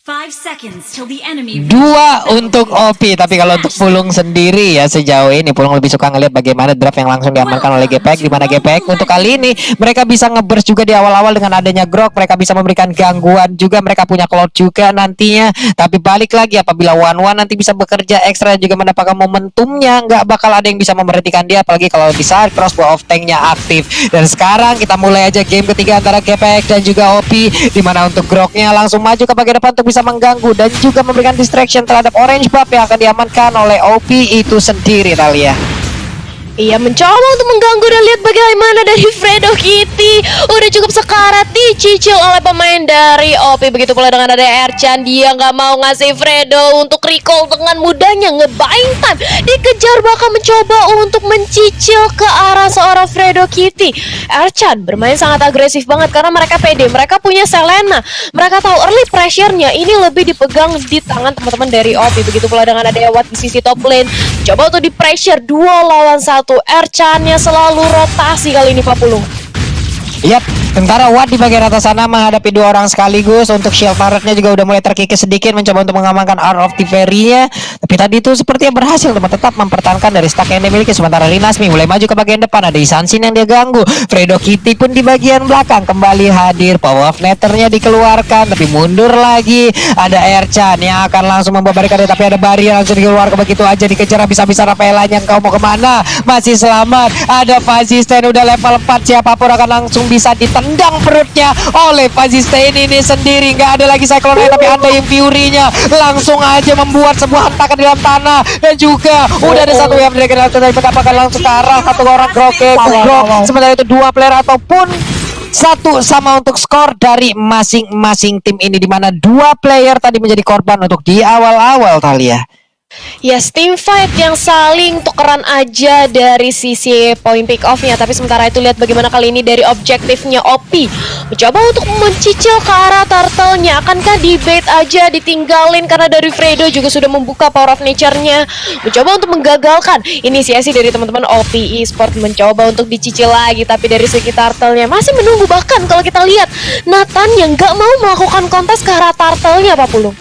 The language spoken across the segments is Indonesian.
5 seconds till the enemy. Dua untuk OP, tapi kalau untuk Pulung sendiri ya sejauh ini Pulung lebih suka ngelihat bagaimana draft yang langsung diamankan oleh GPX, di mana GPX untuk kali ini mereka bisa ngeburst juga di awal-awal dengan adanya Grok, mereka bisa memberikan gangguan juga, mereka punya Cloud juga nantinya, tapi balik lagi apabila One nanti bisa bekerja ekstra juga mendapatkan momentumnya, nggak bakal ada yang bisa memberhentikan dia, apalagi kalau di saat crossbow of tanknya aktif. Dan sekarang kita mulai aja game ketiga antara GPX dan juga OP, di mana untuk Groknya langsung maju ke bagian depan untuk bisa mengganggu dan juga memberikan distraction terhadap orange buff yang akan diamankan oleh OP itu sendiri, Talia. Ia mencoba untuk mengganggu dan lihat bagaimana dari Fredo Kitty udah cukup sekarat dicicil oleh pemain dari OP. Begitu pula dengan ada Ercan, dia nggak mau ngasih Fredo untuk recall dengan mudahnya, nge-buying time, dikejar bahkan mencoba untuk mencicil ke arah seorang Fredo Kitty. Ercan bermain sangat agresif banget karena mereka pede, mereka punya Selena, mereka tahu early pressure-nya ini lebih dipegang di tangan teman-teman dari OP. Begitu pula dengan ada Watt di sisi top lane, coba untuk di pressure 2 lawan 1. Ercan-nya selalu rotasi kali ini Pak Pulung. Yap, tentara Watt di bagian atas sana menghadapi 2 orang sekaligus. Untuk shield turretnya juga udah mulai terkikis sedikit, mencoba untuk mengamankan Art of Tiberia. Tapi tadi itu sepertinya berhasil untuk tetap mempertahankan dari stack yang dimiliki. Sementara Linasmi mulai maju ke bagian depan, ada Isansin yang dia ganggu. Fredo Kitty pun di bagian belakang kembali hadir. Power of Nethernya dikeluarkan, tapi mundur lagi. Ada Ercan yang akan langsung membawa barikade, tapi ada barrier langsung dikeluarkan begitu aja, dikejar bisa-bisa. Rafaelanya, kau mau kemana? Masih selamat. Ada Fazisten udah level 4, siapapun akan langsung bisa ditendang perutnya oleh Fazisten ini sendiri. Nggak ada lagi Cyclone, tapi ada yang Fury-nya langsung aja membuat sebuah hentakan di dalam tanah. Dan juga udah ada satu yang apakah langsung ke arah satu orang Grok. Sementara itu 2 player ataupun 1 sama untuk skor dari masing-masing tim ini, dimana 2 player tadi menjadi korban untuk di awal-awal, Talia. Yes, team fight yang saling tukeran aja dari sisi point pick off-nya. Tapi sementara itu lihat bagaimana kali ini dari objektifnya OP mencoba untuk mencicil ke arah turtle-nya. Akankah di bait aja ditinggalin karena dari Fredo juga sudah membuka power of nature-nya, mencoba untuk menggagalkan inisiasi dari teman-teman OP Esport, mencoba untuk dicicil lagi. Tapi dari segi turtle-nya masih menunggu. Bahkan kalau kita lihat Nathan yang nggak mau melakukan kontes ke arah turtle-nya, Pak Pulung.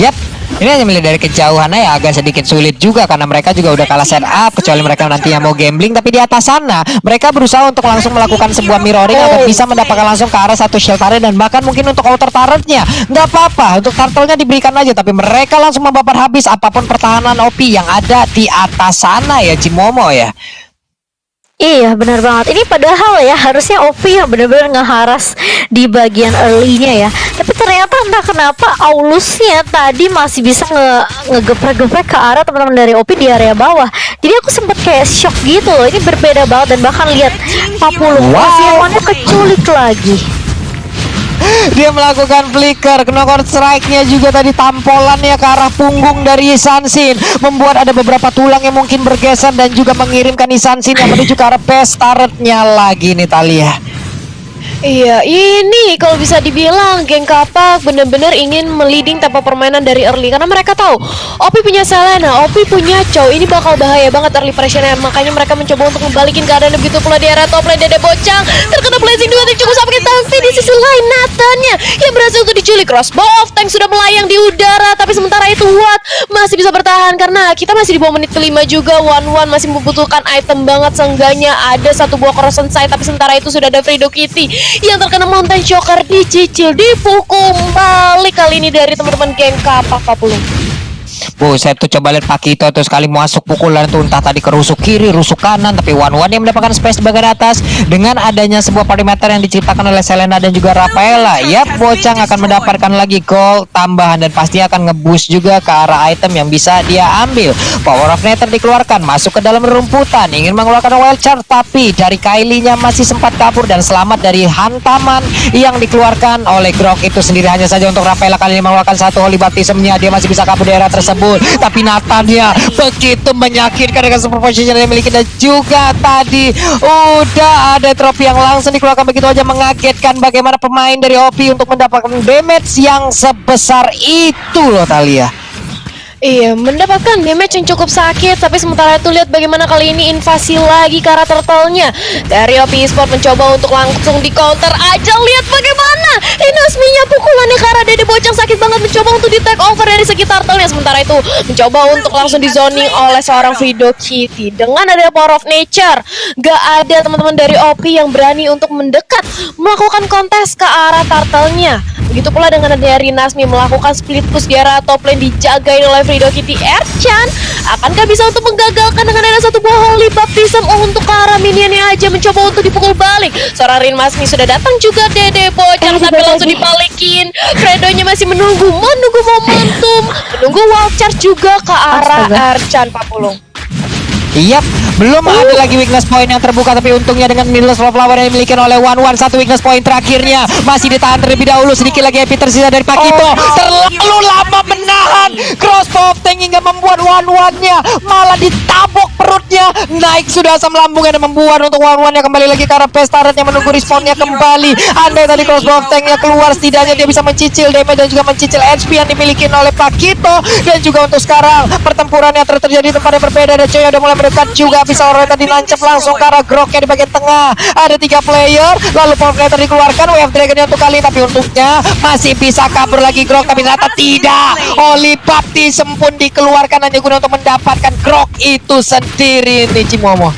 Yap, ini hanya melihat dari kejauhannya ya agak sedikit sulit juga, karena mereka juga udah kalah setup, kecuali mereka nantinya mau gambling. Tapi di atas sana mereka berusaha untuk langsung melakukan sebuah mirroring agar bisa mendapatkan langsung ke arah satu shield turret, dan bahkan mungkin untuk outer turretnya nggak apa-apa, untuk turtle-nya diberikan aja. Tapi mereka langsung membakar habis apapun pertahanan OP yang ada di atas sana ya, Cimomo ya. Iya benar banget. Ini padahal ya harusnya OP yang benar-benar ngeharas di bagian early-nya ya. Tapi ternyata entah kenapa Aulusnya tadi masih bisa ngegeprek-geprek ke arah teman-teman dari OP di area bawah. Jadi aku sempet kayak shock gitu loh. Ini berbeda banget, dan bahkan lihat 40 lawannya keculik lagi. Dia melakukan flicker, knock-out strike-nya juga tadi tampolannya ke arah punggung dari Isansin, membuat ada beberapa tulang yang mungkin bergeser dan juga mengirimkan Isansin yang menuju ke arah base turret-nya lagi nih, Talia. Iya, ini kalau bisa dibilang geng Kapak bener-bener ingin meliding tempo permainan dari early, karena mereka tahu OP punya Selena, OP punya Chow, ini bakal bahaya banget early pressure-nya. Makanya mereka mencoba untuk membalikin keadaan. Begitu pula di area top lane, Dede Bocang terkena blazing 2 tim cukup sakit. Tapi di sisi lain Nathan-nya yang berhasil untuk diculik. Crossbow of tank sudah melayang di udara, tapi sementara itu Watt masih bisa bertahan karena kita masih di bawah menit kelima juga. One masih membutuhkan item banget, seenggaknya ada 1 buah corrosion sight. Tapi sementara itu sudah ada Fredo Kitty yang terkena mountain shocker, dicicil, dipukul balik kali ini dari teman-teman geng Kapak, Pak Pulung. Buset tuh, coba lihat Pakito tuh sekali masuk pukulan tuh, entah tadi ke rusuk kiri, rusuk kanan, tapi One yang mendapatkan space di bagian atas dengan adanya sebuah perimeter yang diciptakan oleh Selena dan juga Rafaela. Yap, Bocang akan mendapatkan lagi gold tambahan dan pasti akan nge-boost juga ke arah item yang bisa dia ambil. Power of Nether dikeluarkan, masuk ke dalam rumputan, ingin mengeluarkan wild charge, tapi dari Kylie-nya masih sempat kabur dan selamat dari hantaman yang dikeluarkan oleh Grok itu sendiri. Hanya saja untuk Rafaela kali ini mengeluarkan satu holy baptism-nya, dia masih bisa kabur daerah tersebut. Tapi Nathan-nya begitu menyakitkan dengan super position yang dimiliki, dan juga tadi udah ada trofi yang langsung dikeluarkan begitu aja, mengagetkan bagaimana pemain dari OP untuk mendapatkan damage yang sebesar itu loh, Talia. Iya, mendapatkan damage yang cukup sakit. Tapi sementara itu lihat bagaimana kali ini invasi lagi ke arah turtle-nya dari OP Esport, mencoba untuk langsung di counter aja. Lihat bagaimana Inasminya pukulannya ke arah Dede Bocang sakit banget. di take over dari segi turtle-nya. Sementara itu mencoba untuk langsung di zoning oleh seorang Fredo Kitty. Dengan ada power of nature, gak ada teman-teman dari OP yang berani untuk mendekat melakukan kontes ke arah turtle-nya. Begitu pula dengan adanya Rinasmi melakukan split push di arah top lane dijagain oleh Fredo Kitty. Erchan akankah bisa untuk menggagalkan dengan ada satu buah holy baptism untuk ke arah minionnya aja, mencoba untuk dipukul balik. Seorang Rinasmi sudah datang juga Dede Bocang, tapi langsung dibalikin. Fredonya masih menunggu momentum, menunggu wild charge juga ke arah Erchan, Pak Pulung. Yap, belum ada lagi weakness point yang terbuka, tapi untungnya dengan Needless Flower yang dimiliki oleh One satu weakness point terakhirnya masih ditahan terlebih dahulu. Sedikit lagi happy tersisa dari Pakito. Terlalu lama menahan crossbow of tank hingga membuat One-nya malah ditabok perutnya. Naik sudah asam lambungnya dan membuat untuk One-nya kembali lagi ke arah pestaretnya menunggu respawnnya kembali. Andai tadi crossbow of tanknya keluar, setidaknya dia bisa mencicil damage dan juga mencicil HP yang dimiliki oleh Pakito. Dan juga untuk sekarang pertempuran yang terjadi di tempat yang berbeda, dan Coy udah mulai mendekat juga. Bisa orang tadi nancep langsung ke arah Groknya di bagian tengah. Ada 3 player, lalu Power Creator dikeluarkan, Wave Dragonnya untuk kali, tapi untungnya masih bisa kabur lagi Grok, tapi ternyata tidak. Holy Baptism pun dikeluarkan hanya guna untuk mendapatkan Grok itu sendiri nih Cimomo.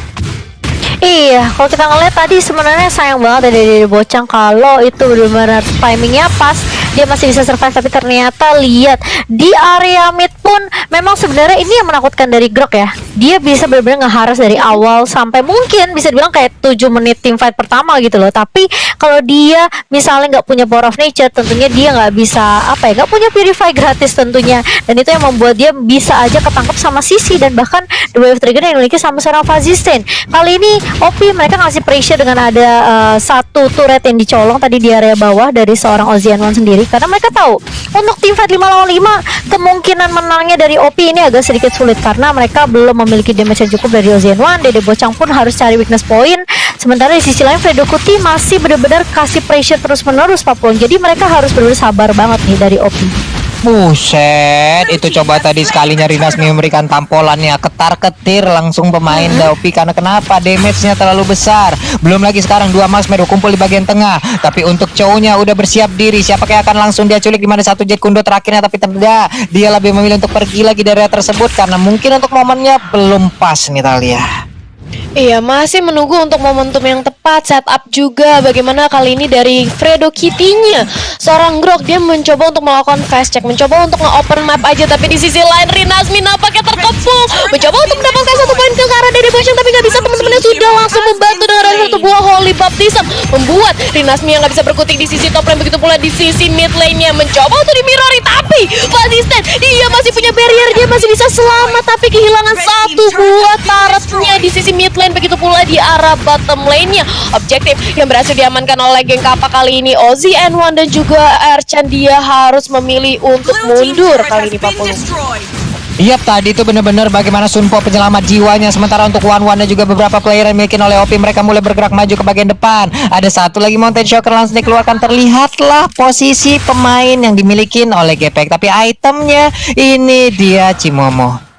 Iya, kalau kita ngeliat tadi sebenarnya sayang banget ada Dede Bocang kalau itu benar-benar timingnya pas, dia masih bisa survive, tapi ternyata lihat di area mid pun memang sebenarnya ini yang menakutkan dari Grok ya. Dia bisa benar-benar ngeharas dari awal sampai mungkin bisa dibilang kayak 7 menit team fight pertama gitu loh. Tapi kalau dia misalnya nggak punya power of nature, tentunya dia nggak bisa nggak punya purify gratis tentunya, dan itu yang membuat dia bisa aja ketangkep sama Sisi dan bahkan the wave trigger yang dimiliki sama seorang Fazisten. Kali ini OP mereka ngasih pressure dengan ada satu turret yang dicolong tadi di area bawah dari seorang Ozianwan sendiri, karena mereka tahu untuk team fight 5 lawan 5 kemungkinan menangnya dari OP ini agak sedikit sulit karena mereka belum memiliki damage yang cukup dari Ozianwan. Dede Bocang pun harus cari weakness point, sementara di sisi lain Fredo Kitty masih benar-benar kasih pressure terus-menerus Papua. Jadi mereka harus benar-benar sabar banget nih dari OP. Buset, itu coba tadi sekalinya Rinasmi memberikan tampolannya ketar-ketir langsung pemain Dopi, karena kenapa? Damage-nya terlalu besar. Belum lagi sekarang 2 Max Meru kumpul di bagian tengah, tapi untuk Chow-nya udah bersiap diri. Siapa yang akan langsung dia culik di mana satu jet kundo terakhirnya, tapi tidak. Dia lebih memilih untuk pergi lagi dari area tersebut karena mungkin untuk momennya belum pas nih Talia. Iya, masih menunggu untuk momentum yang tepat, setup juga bagaimana kali ini dari Fredo Kitty-nya. Seorang Grok dia mencoba untuk melakukan fast check, mencoba untuk nge-open map aja, tapi di sisi lain Rinasmi nampaknya terkepung, mencoba untuk mendapatkan 1 poin kill ke arah Dede Bocang, tapi nggak bisa. Teman-temannya sudah langsung membantu dengan ada 1 buah Holy Baptism, membuat Rinasmi yang nggak bisa berkutik di sisi top lane. Begitu pula di sisi mid lane-nya mencoba untuk dimirrori, tapi Fazisten dia masih punya barrier, dia masih bisa selamat, tapi kehilangan 1 buah turretnya di sisi mid lane. Begitu pula di arah bottom lane-nya. Objektif yang berhasil diamankan oleh geng Kappa kali ini, Ozzy N1 dan juga Erchan, dia harus memilih untuk mundur kali ini Pak Pulung. Yap, tadi itu benar-benar bagaimana Sunpo penyelamat jiwanya. Sementara untuk One dan juga beberapa player yang dimiliki oleh OP, mereka mulai bergerak maju ke bagian depan. Ada satu lagi Mountain Shocker langsung dikeluarkan. Terlihatlah posisi pemain yang dimiliki oleh Gepek, tapi itemnya ini dia Cimomo.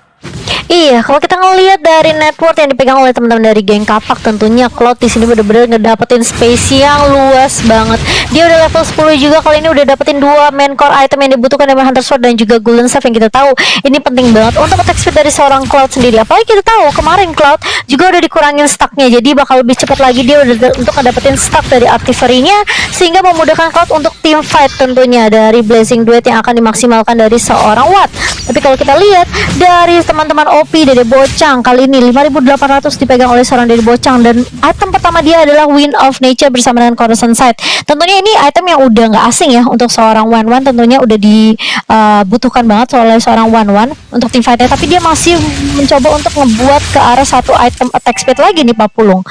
Iya, kalau kita ngelihat dari network yang dipegang oleh teman-teman dari geng Kapak, tentunya Cloud di sini bener-bener ngedapetin space yang luas banget. Dia udah level 10 juga, kali ini udah dapetin 2 main core item yang dibutuhkan dari Hunter Sword dan juga Golden Staff, yang kita tahu ini penting banget untuk attack speed dari seorang Cloud sendiri. Apalagi kita tahu kemarin Cloud juga udah dikurangin stacknya, jadi bakal lebih cepat lagi dia udah untuk ngedapetin stack dari artillery-nya, sehingga memudahkan Cloud untuk team fight tentunya dari Blazing Duet yang akan dimaksimalkan dari seorang Watt. Tapi kalau kita lihat dari teman-teman OP, Dede Bocang kali ini 5.800 dipegang oleh seorang Dede Bocang, dan item pertama dia adalah Wind of Nature bersama dengan Coruscant Sight. Tentunya ini item yang udah nggak asing ya untuk seorang One, tentunya udah dibutuhkan banget oleh seorang One untuk tim fightnya, tapi dia masih mencoba untuk ngebuat ke arah satu item attack speed lagi nih Pak Pulung.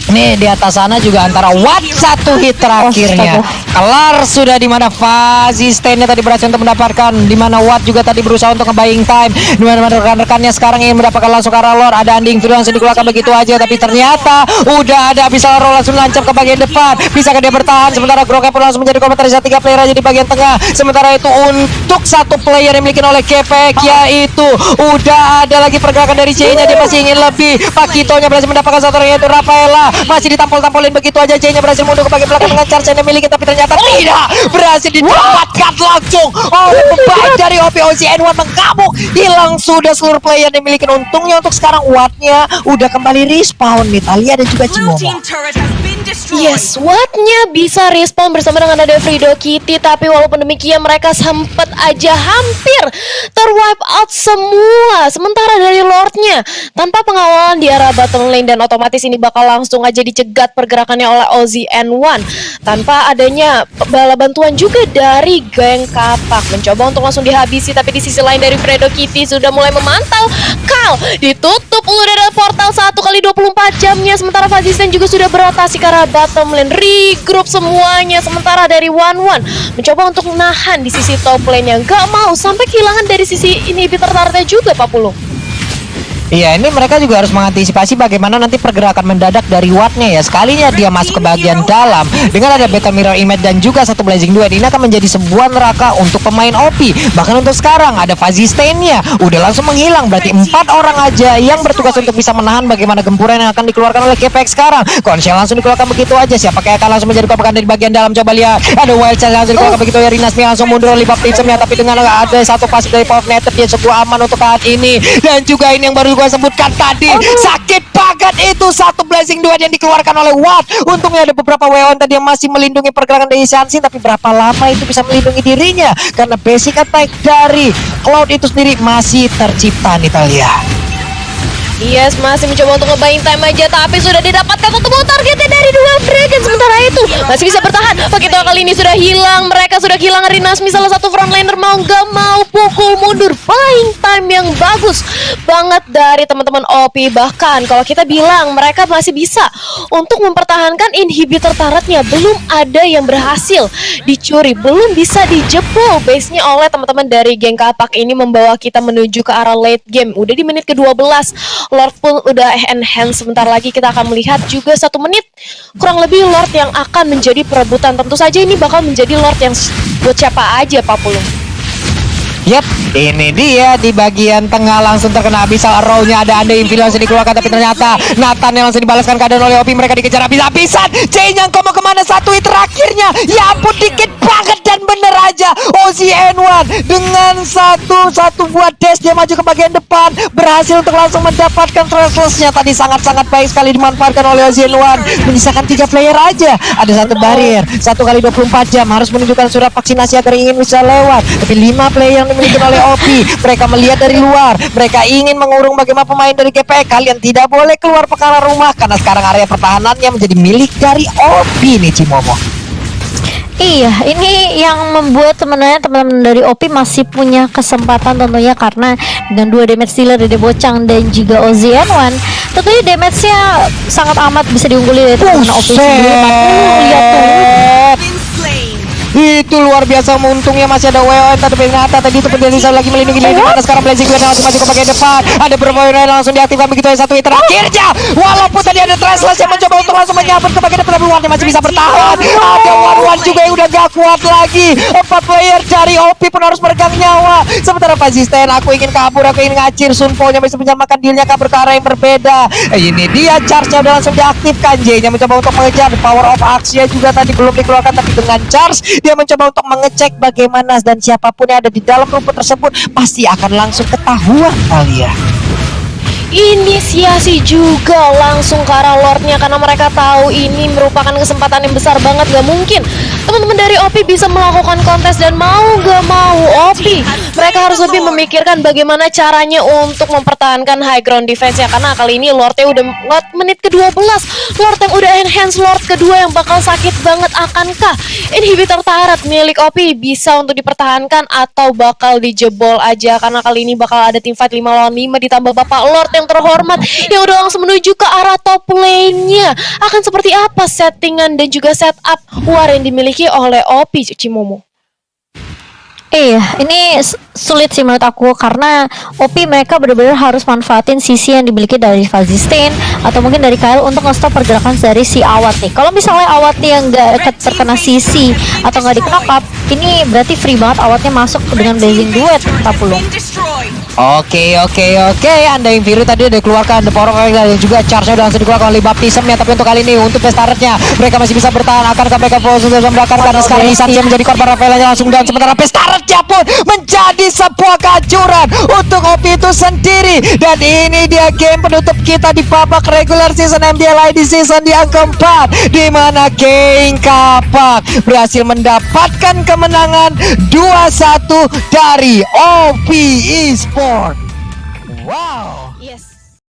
Nih di atas sana juga antara Watt 1 hit terakhirnya kelar sudah, di mana Fazisten-nya tadi berhasil untuk mendapatkan, di mana Watt juga tadi berusaha untuk nge-buying time, di mana rekan-rekannya sekarang ingin mendapatkan langsung ke arah lore. Ada Anding Fury langsung dikeluarkan begitu aja, tapi ternyata udah ada bisa roll langsung lancap ke bagian depan. Bisakah dia bertahan? Sementara Groknya pun langsung menjadi komentar 3 player aja di bagian tengah. Sementara itu untuk 1 player yang dimiliki oleh Kepek, yaitu udah ada lagi pergerakan dari C-nya, dia masih ingin lebih. Pakitonya berhasil mendapatkan 1 orang, yaitu Rafaela. masih ditampol-tampolin begitu aja. J-nya berhasil mundur ke bagian belakang dengan charge yang dimiliki, tapi ternyata tidak berhasil didapatkan langsung oleh pemain dari OP. OZN1 mengamuk, hilang sudah seluruh player yang dimiliki. Untungnya untuk sekarang Wattnya udah kembali respawn, Mitalia dan juga Blue Cimomo. team turret has been destroyed. Yes, Wattnya bisa respawn bersama dengan ada Frido Kitty, tapi walaupun demikian mereka sempat aja hampir terwipe out semua. Sementara dari Lordnya tanpa pengawalan di arah bottom lane, dan otomatis ini bakal langsung aja dicegat pergerakannya oleh OZN1 tanpa adanya bala bantuan juga dari geng kapak. Mencoba untuk langsung dihabisi, tapi di sisi lain dari Frido Kitty sudah mulai memantau. Kal ditutup udara portal 1x24 jamnya, sementara Fazisten juga sudah berotasi ke arah bottom lane, regroup semuanya. Sementara dari One mencoba untuk menahan di sisi top lane yang gak mau sampai kehilangan dari sisi inhibitor turretnya juga, Pak Pulung. Iya, ini mereka juga harus mengantisipasi bagaimana nanti pergerakan mendadak dari Wattnya ya. Sekalinya dia masuk ke bagian dalam dengan ada Battle Mirror Image dan juga satu Blazing Duet, ini akan menjadi sebuah neraka untuk pemain OP. Bahkan untuk sekarang ada Fazisten-nya udah langsung menghilang, berarti 4 orang aja yang bertugas untuk bisa menahan bagaimana gempuran yang akan dikeluarkan oleh KPX sekarang. Konshel langsung dikeluarkan begitu aja, siapa yang akan langsung menjadi korban dari bagian dalam. Coba lihat, ada Wild Child langsung dikeluarkan begitu ya. Rinasmi langsung mundur oleh baptismnya, tapi dengan ada satu pasif dari Power Netted, dia cukup aman untuk saat ini. Dan juga ini yang baru gua sebutkan tadi, sakit banget itu satu Blazing Duet yang dikeluarkan oleh Watt. Untungnya ada beberapa weon tadi yang masih melindungi pergerakan dari Shanxin, tapi berapa lama itu bisa melindungi dirinya karena basic attack dari Cloud itu sendiri masih tercipta, Natalia. Yes, masih mencoba untuk ngebayin time aja, tapi sudah didapatkan ketemu targetnya dari dua Dragon. Sementara itu masih bisa bertahan. Pakito kali ini sudah hilang, mereka sudah kehilangan Rinasmi, salah satu frontliner, mau gak mau pukul mundur. Buying time yang bagus banget dari teman-teman OP. Bahkan kalau kita bilang mereka masih bisa untuk mempertahankan inhibitor turretnya, belum ada yang berhasil dicuri, belum bisa dijebol base-nya oleh teman-teman dari geng kapak. Ini membawa kita menuju ke arah late game. Udah di menit ke-12, Lord pun udah enhance. Sebentar lagi kita akan melihat juga 1 menit kurang lebih Lord yang akan menjadi perebutan. Tentu saja ini bakal menjadi Lord yang buat siapa aja, Pak Pulung. Yap, ini dia di bagian tengah langsung terkena Abyssal Arrow-nya. Ada Infinity langsung dikeluarkan, tapi ternyata Nathan yang langsung dibalaskan keadaan oleh OP. Mereka dikejar habis-habisan. J-nya kau mau kemana? Satu hit terakhirnya, ya ampun, dikit banget dan bener aja. OZN1 dengan satu buat dash, dia maju ke bagian depan, berhasil untuk langsung mendapatkan Thrashless-nya. Tadi sangat-sangat baik sekali dimanfaatkan oleh OZN1. Menyisakan 3 player aja. Ada satu barrier, 1x24 jam harus menunjukkan surat vaksinasi agar ingin bisa lewat. Tapi 5 player yang dimiliki oleh OP, mereka melihat dari luar, mereka ingin mengurung bagaimana pemain dari GPX. Kalian tidak boleh keluar perkara rumah karena sekarang area pertahanannya menjadi milik dari OP nih, Cimomo. Iya, ini yang membuat teman-teman dari OP masih punya kesempatan tentunya, karena dengan 2 damage dealer dari Bocang dan juga OZN1, tentunya damage-nya sangat amat bisa diungguli dari teman-teman OP sendiri. Lihat tuh, Been slain. Itu luar biasa, untungnya masih ada WON tapi ternyata tadi itu bisa lagi melindungi diri. Dimana sekarang Blazing Duet langsung maju ke bagian depan, ada beberapa WON langsung diaktifkan begitu ya. Satu hit terakhirnya, walaupun tadi ada Thrashless yang mencoba untuk langsung menyambut ke bagian depan, tapi One masih bisa bertahan. Ada One juga yang udah gak kuat lagi. 4 player dari OP pun harus meregang nyawa. Sementara Fazisten, aku ingin kabur, aku ingin ngacir. Sunpo-nya bisa menyamakan dealnya kabur ke arah yang berbeda. Ini dia, charge-nya udah langsung diaktifkan. J-nya mencoba untuk mengejar, power of Axia juga tadi belum dikeluarkan, tapi dengan charge dia mencoba untuk mengecek bagaimana, dan siapapun yang ada di dalam rumput tersebut pasti akan langsung ketahuan kali ya. Inisiasi juga langsung ke arah Lordnya karena mereka tahu ini merupakan kesempatan yang besar banget. Gak mungkin teman-teman dari OP bisa melakukan kontes, dan mau gak mau OP mereka harus lebih memikirkan bagaimana caranya untuk mempertahankan high ground defense ya, karena kali ini Lordnya udah menit ke-12, Lord yang udah enhance, Lord kedua yang bakal sakit banget. Akankah inhibitor turret milik OP bisa untuk dipertahankan atau bakal dijebol aja, karena kali ini bakal ada team fight 5 lawan 5 ditambah Bapak Lord yang terhormat yang udah langsung menuju ke arah top lane-nya. Akan seperti apa settingan dan juga setup war yang dimiliki oleh OP, Cimomo? iya, ini sulit sih menurut aku, karena OP mereka benar-benar harus manfaatin sisi yang dimiliki dari Fazisten atau mungkin dari Kyle untuk nge-stop pergerakan dari si Awat nih. Kalau misalnya Awatnya yang nggak terkena sisi atau nggak di knock up, ini berarti free banget Awatnya masuk dengan Blazing Duet, tak pulung. Been destroyed. Oke, Undying Fury tadi udah dikeluarkan, The Power of Electra dan juga charge-nya udah langsung dikeluarkan oleh baptismnya. Tapi untuk kali ini untuk Pestaretnya mereka masih bisa bertahan. Akankah mereka sudah membakar karena sekarang Insansia menjadi korban Rafaelanya langsung, dan sementara Pestaretnya pun menjadi sebuah kehancuran untuk OP itu sendiri. Dan ini dia game penutup kita di babak regular season MDLI di season yang keempat, di mana King Kapak berhasil mendapatkan kemenangan 2-1 dari OP Esports. Wow.